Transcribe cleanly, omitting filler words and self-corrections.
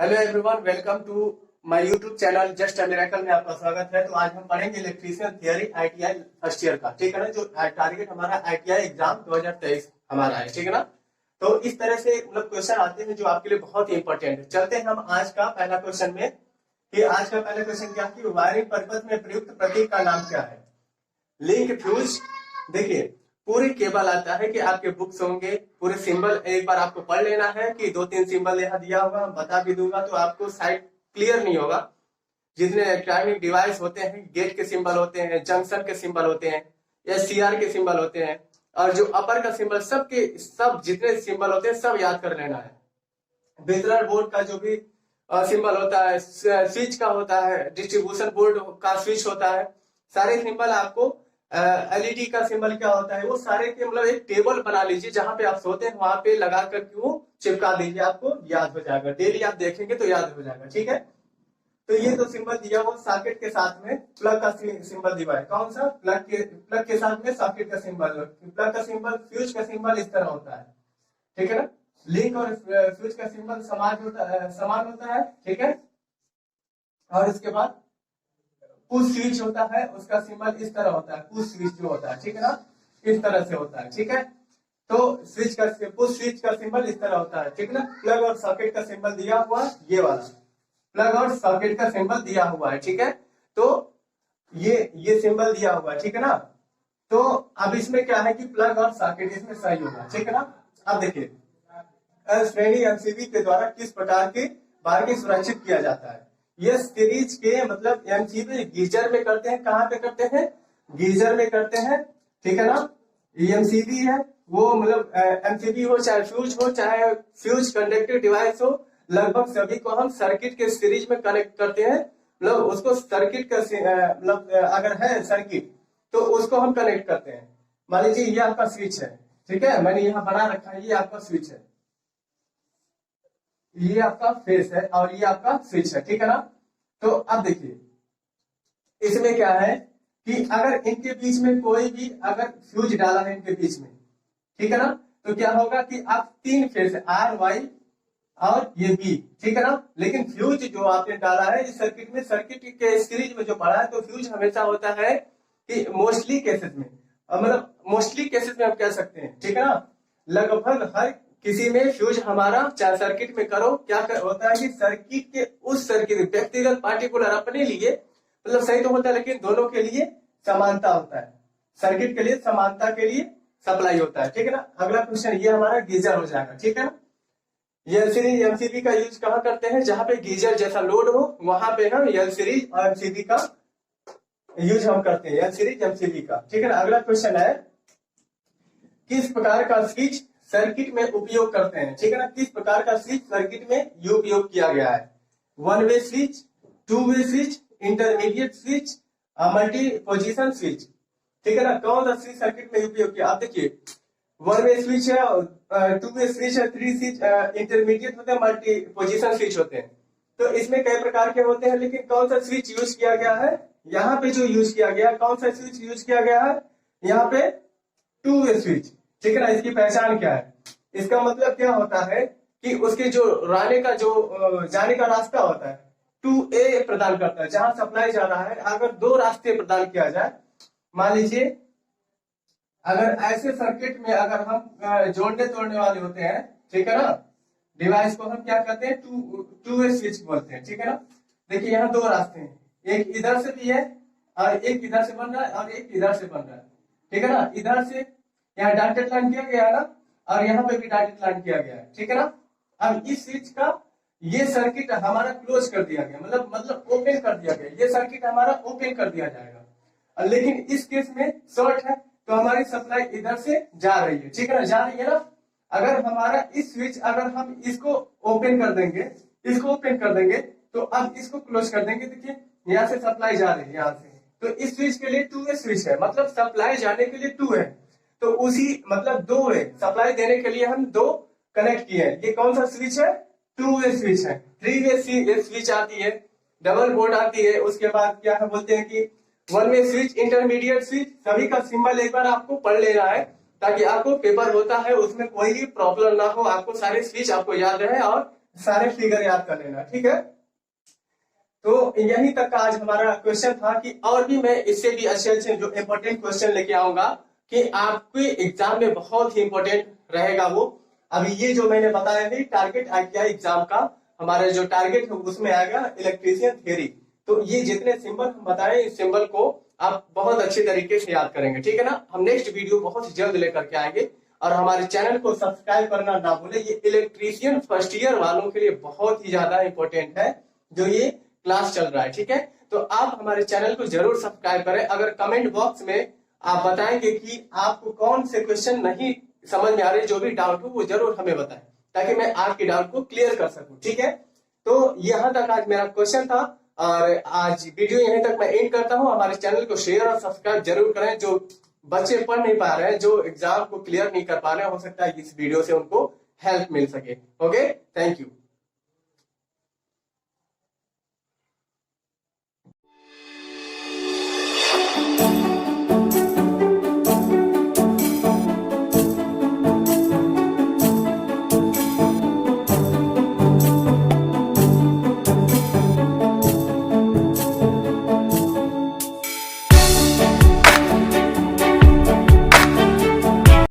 Hello everyone, welcome to my YouTube channel just a miracle में आपका स्वागत है। तो आज हम पढ़ेंगे electrician theory ITI first year का, ठीक है ना। जो टारगेट हमारा आईटीआई एग्जाम 2023 हमारा है, ठीक है ना। तो इस तरह से मतलब क्वेश्चन आते हैं जो आपके लिए बहुत ही इंपॉर्टेंट है। चलते हैं हम आज का पहला क्वेश्चन में कि आज का पहला क्वेश्चन क्या कि वायरिंग पर्पज में प्रयुक्त प्रतीक का नाम क्या है। Link fuse. देखिए पूरी केबल आता है कि आपके बुक्स होंगे, पूरे सिंबल एक बार आपको पढ़ लेना है कि 2-3 सिंबल यहाँ दिया होगा, बता भी दूंगा तो आपको साइड क्लियर नहीं होगा। जितने इलेक्ट्रॉनिक डिवाइस होते हैं, गेट के सिंबल होते हैं, जंक्शन के सिंबल होते हैं या सीआर के सिंबल होते हैं, और जो अपर का सिंबल, सबके सब जितने सिंबल होते हैं सब याद कर लेना है। वितरण बोर्ड का जो भी सिंबल होता है, स्विच का होता है, डिस्ट्रीब्यूशन बोर्ड का स्विच होता है, सारे सिंबल आपको, एलईडी का सिंबल क्या होता है, वो सारे के मतलब एक टेबल बना लीजिए, जहां पे आप सोते हैं वहां पे लगा कर क्यों चिपका दीजिए, आपको याद हो जाएगा। डेली आप देखेंगे तो याद हो जाएगा, ठीक है। तो ये तो सिंबल दिया हुआ सॉकेट के साथ में प्लग का सिंबल दिया है। कौन सा? प्लग के साथ में सॉकेट का सिंबल। प्लग का सिंबल, फ्यूज का सिंबल इस तरह होता है, ठीक है ना। लिंक और फ्यूज का सिंबल समान होता है, ठीक है। और इसके बाद पुश स्विच होता है, उसका सिंबल इस तरह होता है, पुश स्विच जो होता है, ठीक है ना, इस तरह से होता है, ठीक है। तो स्विच का पुश स्विच का सिंबल इस तरह होता है, ठीक है ना। प्लग और सॉकेट का सिंबल दिया हुआ ये वाला, प्लग और सॉकेट का सिंबल दिया हुआ है, ठीक है। तो ये सिंबल दिया हुआ है, ठीक है ना। तो अब इसमें क्या है कि प्लग और सॉकेट इसमें सही होगा, ठीक है ना। अब देखिए श्रेणी एमसीबी के द्वारा किस प्रकार की बार्गिंग सुरक्षित किया जाता है। ये सीरीज के मतलब एमसीबी गीजर में करते हैं। कहाँ पे करते हैं? गीजर में करते हैं, ठीक है ना। एमसीबी है वो मतलब एमसीबी हो चाहे फ्यूज हो चाहे फ्यूज कंडक्टिव डिवाइस हो, लगभग सभी को हम सर्किट के सीरीज में कनेक्ट करते हैं। मतलब उसको सर्किट का मतलब अगर है सर्किट तो उसको हम कनेक्ट करते हैं। मान लीजिए ये आपका स्विच है, ठीक है, मैंने यहाँ बना रखा है, ये आपका स्विच है, ये आपका फेस है और ये आपका स्विच है, ठीक है ना। तो अब देखिए इसमें क्या है कि अगर इनके बीच में कोई भी अगर फ्यूज डाला है इनके बीच में, ठीक है ना, तो क्या होगा कि आप 3 फेस आर वाई और ये बी, ठीक है ना। लेकिन फ्यूज जो आपने डाला है इस सर्किट में, सर्किट के सीरीज में जो पढ़ा है, तो फ्यूज हमेशा होता है कि मोस्टली केसेस में, मतलब मोस्टली केसेस में आप कह सकते हैं, ठीक है ना। लगभग हर किसी में फ्यूज हमारा, चाहे सर्किट में करो क्या होता है कि सर्किट के उस सर्किट व्यक्तिगत पार्टिकुलर अपने लिए मतलब सही तो होता है, लेकिन दोनों के लिए समानता होता है। सर्किट के लिए समानता के लिए सप्लाई होता है, ठीक है ना। अगला क्वेश्चन ये हमारा गीजर हो जाएगा, ठीक है ना। एल सीरीज एमसीबी का यूज कहाँ करते हैं? जहां पे गीजर जैसा लोड हो वहां पे हम एल सीरीज और एमसीबी का यूज हम करते हैं, एल सीरीज एमसीबी का, ठीक है ना। अगला क्वेश्चन है किस प्रकार का स्विच सर्किट में उपयोग करते हैं, ठीक है ना। किस प्रकार का स्विच सर्किट में उपयोग किया गया है? 1 वे स्विच, 2 वे switch, intermediate switch, multi position switch, ठीक है ना। कौन सा स्विच सर्किट में उपयोग किया? आप देखिए 1 वे स्विच है, 2 वे स्विच है, 3 स्विच इंटरमीडिएट होते हैं, मल्टी पोजिशन स्विच होते हैं। तो इसमें कई प्रकार के होते हैं, लेकिन कौन सा स्विच यूज किया गया है? यहाँ पे जो यूज किया गया, कौन सा स्विच यूज किया गया है? यहाँ पे 2 वे स्विच, ठीक है ना। इसकी पहचान क्या है? इसका मतलब क्या होता है कि उसके जो जाने का रास्ता होता है 2A प्रदान करता है, जहां सप्लाई जा रहा है। अगर 2 रास्ते प्रदान किया जाए, मान लीजिए अगर ऐसे सर्किट में अगर हम जोड़ने तोड़ने वाले होते हैं, ठीक है ना, डिवाइस को हम क्या कहते हैं? टू वे स्विच बोलते हैं, ठीक है ना। देखिए यहाँ 2 रास्ते हैं, एक इधर से भी है और एक इधर से बन रहा है और एक इधर से बन रहा है, ठीक है ना। इधर से यहाँ डॉटेड लाइन किया गया है ना, और यहाँ पे भी डॉटेड लाइन किया गया है, ठीक है ना। अब इस स्विच का ये सर्किट हमारा क्लोज कर दिया गया, मतलब ओपन कर दिया गया, ये सर्किट हमारा ओपन कर दिया जाएगा। लेकिन इस केस में शॉर्ट है तो हमारी सप्लाई इधर से जा रही है, ठीक है ना, जा रही है ना। अगर हमारा इस स्विच अगर हम इसको ओपन कर देंगे, इसको ओपन कर देंगे, तो अब इसको क्लोज कर देंगे, देखिए यहाँ से सप्लाई जा रही है यहाँ से, तो इस स्विच के लिए 2 वे स्विच है, मतलब सप्लाई जाने के लिए 2 है। तो उसी मतलब 2 वे सप्लाई देने के लिए हम 2 कनेक्ट किए हैं। ये कौन सा स्विच है? 2 वे स्विच है। 3 वे स्विच आती है, डबल बोर्ड आती है, उसके बाद क्या है बोलते हैं कि 1 वे स्विच, इंटरमीडिएट स्विच, सभी का सिंबल एक बार आपको पढ़ लेना है, ताकि आपको पेपर होता है उसमें कोई भी प्रॉब्लम ना हो, आपको सारे स्विच आपको याद रहे और सारे फिगर याद कर लेना, ठीक है। तो यहीं तक का आज हमारा क्वेश्चन था कि और भी मैं इससे भी अच्छे अच्छे जो इम्पोर्टेंट क्वेश्चन लेके आऊंगा कि आपके एग्जाम में बहुत ही इंपॉर्टेंट रहेगा वो। अभी ये जो मैंने बताया है टारगेट ITI एग्जाम का, हमारा जो टारगेट है उसमें आएगा इलेक्ट्रीशियन थ्योरी। तो ये जितने सिंबल हम बताए इस सिंबल को आप बहुत अच्छे तरीके से याद करेंगे, ठीक है ना। हम नेक्स्ट वीडियो बहुत जल्द लेकर के आएंगे और हमारे चैनल को सब्सक्राइब करना ना भूले। ये इलेक्ट्रीशियन फर्स्ट ईयर वालों के लिए बहुत ही ज्यादा इंपॉर्टेंट है जो ये क्लास चल रहा है, ठीक है। तो आप हमारे चैनल को जरूर सब्सक्राइब करें। अगर कमेंट बॉक्स में आप बताएंगे कि आपको कौन से क्वेश्चन नहीं समझ में आ रहे, जो भी डाउट हो वो जरूर हमें बताएं ताकि मैं आपके डाउट को क्लियर कर सकूं, ठीक है। तो यहां तक आज मेरा क्वेश्चन था और आज वीडियो यहीं तक मैं एंड करता हूं। हमारे चैनल को शेयर और सब्सक्राइब जरूर करें। जो बच्चे पढ़ नहीं पा रहे हैं, जो एग्जाम को क्लियर नहीं कर पा रहे हैं, हो सकता है इस वीडियो से उनको हेल्प मिल सके। Okay, thank you.